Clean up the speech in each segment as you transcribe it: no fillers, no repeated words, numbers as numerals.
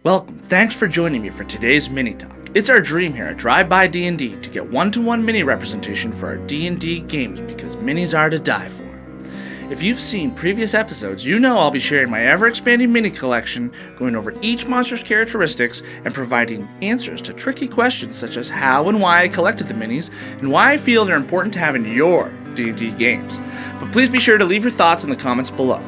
Welcome, thanks for joining me for today's mini talk. It's our dream here at Drive By DND to get one-to-one mini representation for our D&D games because minis are to die for. If you've seen previous episodes, you know I'll be sharing my ever-expanding mini collection, going over each monster's characteristics, and providing answers to tricky questions such as how and why I collected the minis, and why I feel they're important to have in your D&D games. But please be sure to leave your thoughts in the comments below.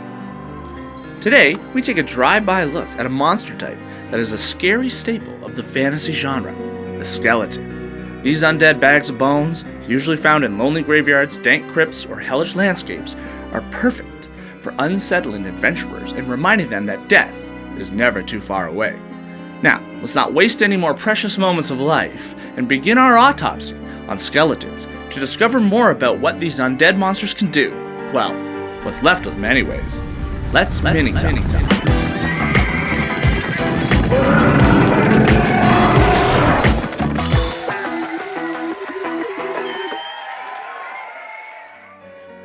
Today, we take a drive-by look at a monster type that is a scary staple of the fantasy genre, the skeleton. These undead bags of bones, usually found in lonely graveyards, dank crypts, or hellish landscapes, are perfect for unsettling adventurers and reminding them that death is never too far away. Now, let's not waste any more precious moments of life and begin our autopsy on skeletons to discover more about what these undead monsters can do. Well, what's left of them anyways. Let's mini talk.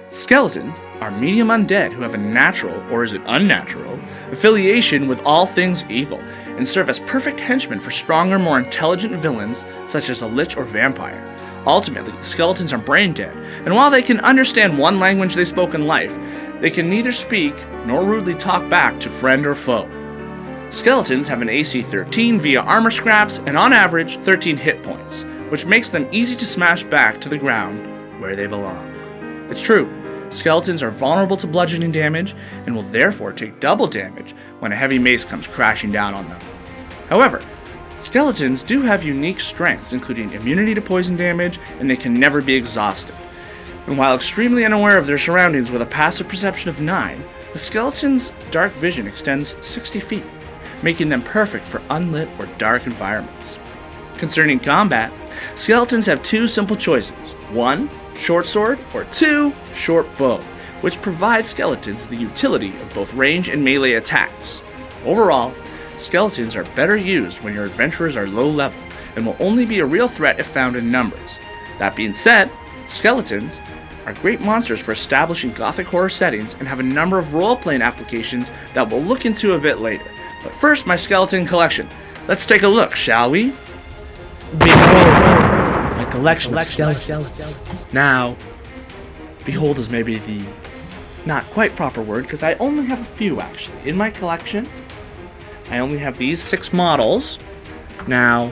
Skeletons are medium undead who have a natural, or is it unnatural, affiliation with all things evil, and serve as perfect henchmen for stronger, more intelligent villains such as a lich or vampire. Ultimately, skeletons are brain dead, and while they can understand one language they spoke in life, they can neither speak nor rudely talk back to friend or foe. Skeletons have an AC 13 via armor scraps and on average 13 hit points, which makes them easy to smash back to the ground where they belong. It's true. Skeletons are vulnerable to bludgeoning damage and will therefore take double damage when a heavy mace comes crashing down on them. However, skeletons do have unique strengths, including immunity to poison damage, and they can never be exhausted. And while extremely unaware of their surroundings with a passive perception of 9, the skeleton's dark vision extends 60 feet, making them perfect for unlit or dark environments. Concerning combat, skeletons have two simple choices. 1, short sword, or 2, short bow, which provides skeletons the utility of both range and melee attacks. Overall, skeletons are better used when your adventurers are low level, and will only be a real threat if found in numbers. That being said, skeletons are great monsters for establishing gothic horror settings and have a number of role-playing applications that we'll look into a bit later. But first, my skeleton collection. Let's take a look, shall we? Behold my collection of skeletons. Now, behold is maybe the not quite proper word, because I only have a few actually. In my collection, I only have these 6 models. Now,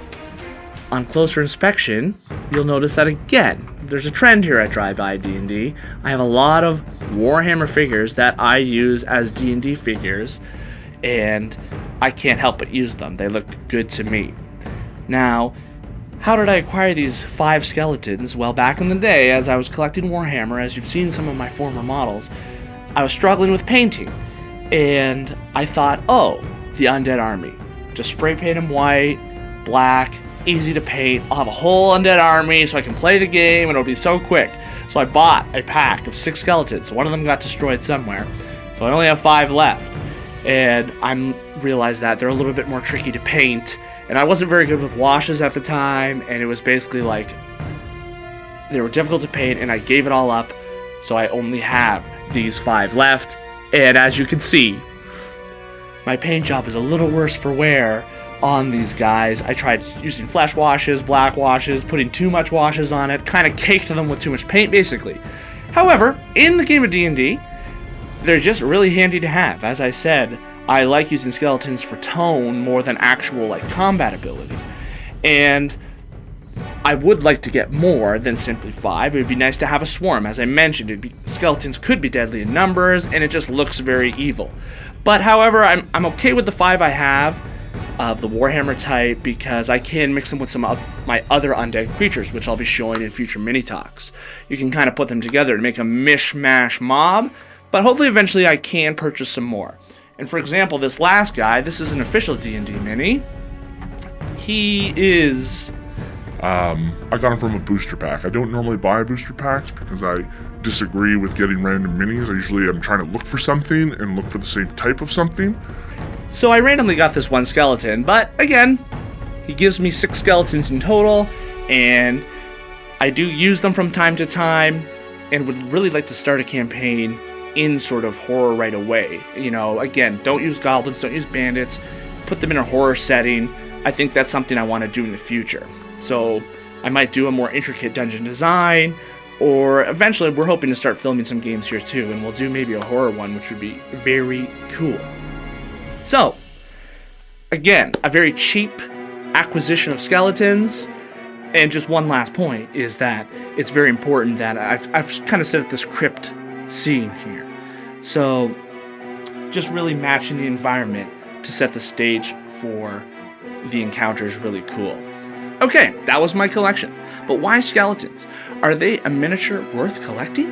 on closer inspection, you'll notice that again, there's a trend here at Drive By D&D. I have a lot of Warhammer figures that I use as D&D figures, and I can't help but use them. They look good to me. Now, how did I acquire these 5 skeletons? Well, back in the day, as I was collecting Warhammer, as you've seen some of my former models, I was struggling with painting, and I thought, oh, the undead army. Just spray paint them white, black, easy to paint. I'll have a whole undead army so I can play the game and it'll be so quick. So I bought a pack of 6 skeletons. One of them got destroyed somewhere, so I only have 5 left. And I realized that they're a little bit more tricky to paint, and I wasn't very good with washes at the time, and it was basically like they were difficult to paint, and I gave it all up, so I only have these 5 left. And as you can see, my paint job is a little worse for wear on these guys. I tried using flesh washes, black washes, putting too much washes on it, kind of caked them with too much paint basically. However, in the game of D&D, they're just really handy to have. As I said, I like using skeletons for tone more than actual combat ability. And I would like to get more than simply 5. It would be nice to have a swarm. As I mentioned, skeletons could be deadly in numbers, and it just looks very evil. But however, I'm okay with the 5 I have of the Warhammer type because I can mix them with some of my other undead creatures, which I'll be showing in future mini-talks. You can kind of put them together to make a mishmash mob, but hopefully eventually I can purchase some more. And for example, this last guy, this is an official D&D mini. He is... I got him from a booster pack. I don't normally buy booster packs because I disagree with getting random minis. I usually am trying to look for something and look for the same type of something. So I randomly got this one skeleton, but again, he gives me 6 skeletons in total, and I do use them from time to time, and would really like to start a campaign in sort of horror right away. You know, again, don't use goblins, don't use bandits. put them in a horror setting, I think that's something I want to do in the future. So I might do a more intricate dungeon design, or eventually we're hoping to start filming some games here too, and we'll do maybe a horror one, which would be very cool. So, again, a very cheap acquisition of skeletons. And just one last point is that it's very important that I've kind of set up this crypt scene here. So, just really matching the environment to set the stage for the encounter is really cool. Okay, that was my collection. But why skeletons? Are they a miniature worth collecting?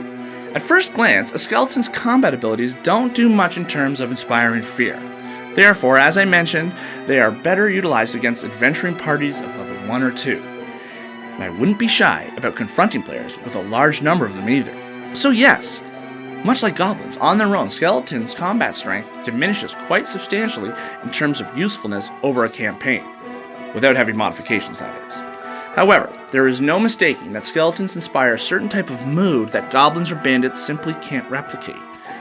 At first glance, a skeleton's combat abilities don't do much in terms of inspiring fear. Therefore, as I mentioned, they are better utilized against adventuring parties of level 1 or 2. And I wouldn't be shy about confronting players with a large number of them either. So yes, much like goblins, on their own, skeletons' combat strength diminishes quite substantially in terms of usefulness over a campaign, without heavy modifications, that is. However, there is no mistaking that skeletons inspire a certain type of mood that goblins or bandits simply can't replicate.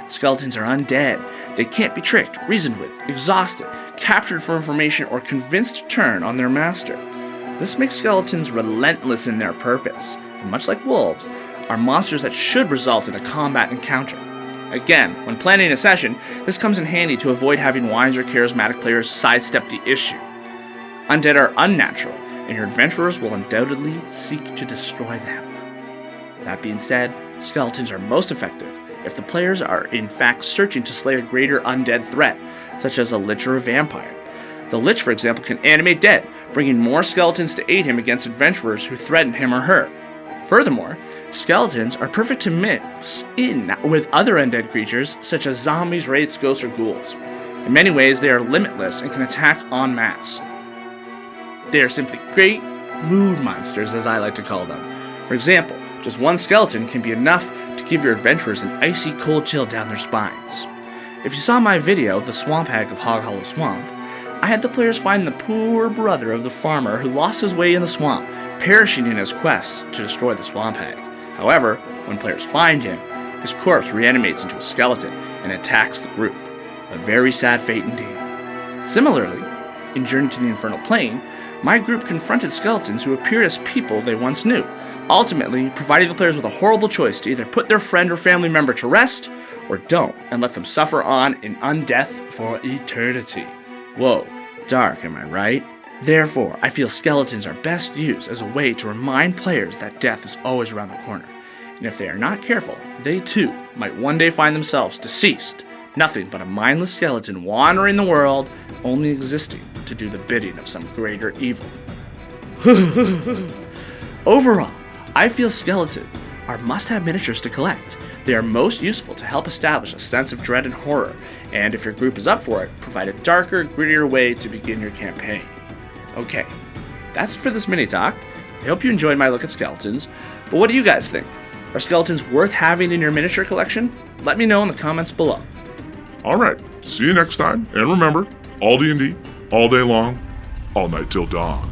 Skeletons are undead. They can't be tricked, reasoned with, exhausted, captured for information, or convinced to turn on their master. This makes skeletons relentless in their purpose, and much like wolves, are monsters that should result in a combat encounter. Again, when planning a session, this comes in handy to avoid having wise or charismatic players sidestep the issue. Undead are unnatural, and your adventurers will undoubtedly seek to destroy them. That being said, skeletons are most effective if the players are in fact searching to slay a greater undead threat, such as a lich or a vampire. The lich, for example, can animate dead, bringing more skeletons to aid him against adventurers who threaten him or her. Furthermore, skeletons are perfect to mix in with other undead creatures, such as zombies, wraiths, ghosts, or ghouls. In many ways, they are limitless and can attack en masse. They are simply great mood monsters, as I like to call them. For example, just one skeleton can be enough to give your adventurers an icy cold chill down their spines. If you saw my video, The Swamp Hag of Hog Hollow Swamp, I had the players find the poor brother of the farmer who lost his way in the swamp, perishing in his quest to destroy the swamp hag. However, when players find him, his corpse reanimates into a skeleton and attacks the group. A very sad fate indeed. Similarly, in Journey to the Infernal Plane, my group confronted skeletons who appeared as people they once knew, ultimately providing the players with a horrible choice to either put their friend or family member to rest, or don't, and let them suffer on in undeath for eternity. Whoa, dark, am I right? Therefore, I feel skeletons are best used as a way to remind players that death is always around the corner. And if they are not careful, they too might one day find themselves deceased, nothing but a mindless skeleton wandering the world, only existing to do the bidding of some greater evil. Overall, I feel skeletons are must-have miniatures to collect. They are most useful to help establish a sense of dread and horror, and if your group is up for it, provide a darker, grittier way to begin your campaign. Okay, that's it for this mini-talk. I hope you enjoyed my look at skeletons, but what do you guys think? Are skeletons worth having in your miniature collection? Let me know in the comments below. Alright, see you next time, and remember, all D&D, all day long, all night till dawn.